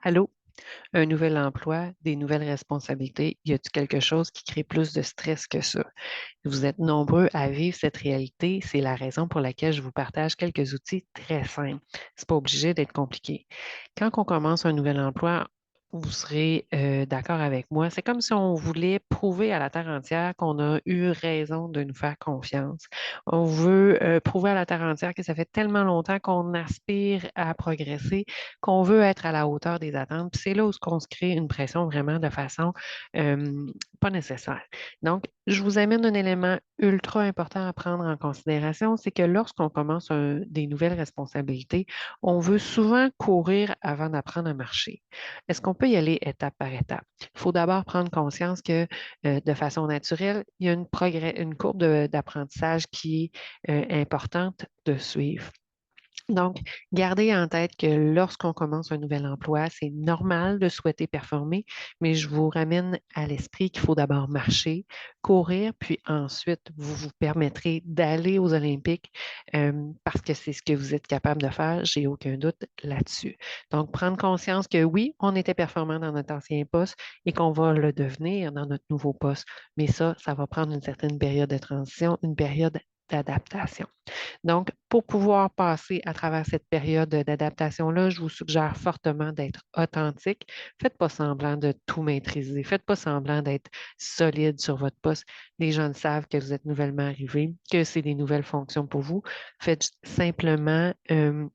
Allô? Un nouvel emploi, des nouvelles responsabilités, y a-t-il quelque chose qui crée plus de stress que ça? Vous êtes nombreux à vivre cette réalité, c'est la raison pour laquelle je vous partage quelques outils très simples. C'est pas obligé d'être compliqué. Quand on commence un nouvel emploi, vous serez d'accord avec moi, c'est comme si on voulait prouver à la terre entière qu'on a eu raison de nous faire confiance. On veut prouver à la terre entière que ça fait tellement longtemps qu'on aspire à progresser, qu'on veut être à la hauteur des attentes. Puis c'est là où on se crée une pression vraiment de façon euh, pas nécessaire. Donc, je vous amène un élément ultra important à prendre en considération, c'est que lorsqu'on commence des nouvelles responsabilités, on veut souvent courir avant d'apprendre à marcher. Est-ce qu'on peut y aller étape par étape? Il faut d'abord prendre conscience que de façon naturelle, il y a une courbe d'apprentissage qui est importante de suivre. Donc, gardez en tête que lorsqu'on commence un nouvel emploi, c'est normal de souhaiter performer, mais je vous ramène à l'esprit qu'il faut d'abord marcher, courir, puis ensuite, vous vous permettrez d'aller aux Olympiques parce que c'est ce que vous êtes capable de faire. J'ai aucun doute là-dessus. Donc, prendre conscience que oui, on était performant dans notre ancien poste et qu'on va le devenir dans notre nouveau poste, mais ça va prendre une certaine période de transition, une période d'adaptation. Donc, pour pouvoir passer à travers cette période d'adaptation-là, je vous suggère fortement d'être authentique. Faites pas semblant de tout maîtriser. Faites pas semblant d'être solide sur votre poste. Les gens le savent que vous êtes nouvellement arrivé, que c'est des nouvelles fonctions pour vous. Faites simplement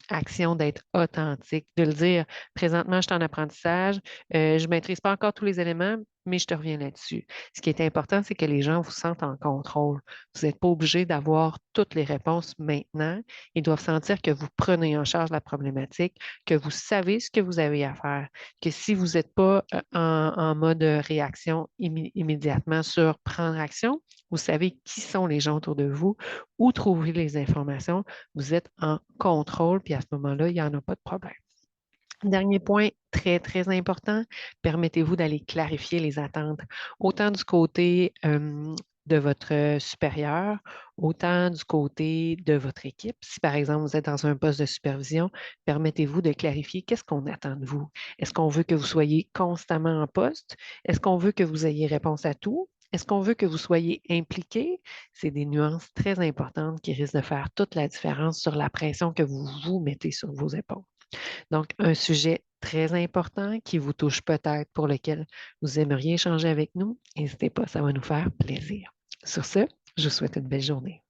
action d'être authentique, de le dire. Présentement, je suis en apprentissage. Je ne maîtrise pas encore tous les éléments, mais je te reviens là-dessus. Ce qui est important, c'est que les gens vous sentent en contrôle. Vous n'êtes pas obligé d'avoir toutes les réponses maintenant. Ils doivent sentir que vous prenez en charge la problématique, que vous savez ce que vous avez à faire, que si vous n'êtes pas en mode réaction immédiatement sur prendre action, vous savez qui sont les gens autour de vous, où trouver les informations, vous êtes en contrôle, puis à ce moment-là, il n'y en a pas de problème. Dernier point très, très important, permettez-vous d'aller clarifier les attentes, autant du côté de votre supérieur, autant du côté de votre équipe. Si par exemple vous êtes dans un poste de supervision, permettez-vous de clarifier qu'est-ce qu'on attend de vous. Est-ce qu'on veut que vous soyez constamment en poste? Est-ce qu'on veut que vous ayez réponse à tout? Est-ce qu'on veut que vous soyez impliqué? C'est des nuances très importantes qui risquent de faire toute la différence sur la pression que vous vous mettez sur vos épaules. Donc, un sujet très important qui vous touche peut-être, pour lequel vous aimeriez échanger avec nous, n'hésitez pas, ça va nous faire plaisir. Sur ce, je vous souhaite une belle journée.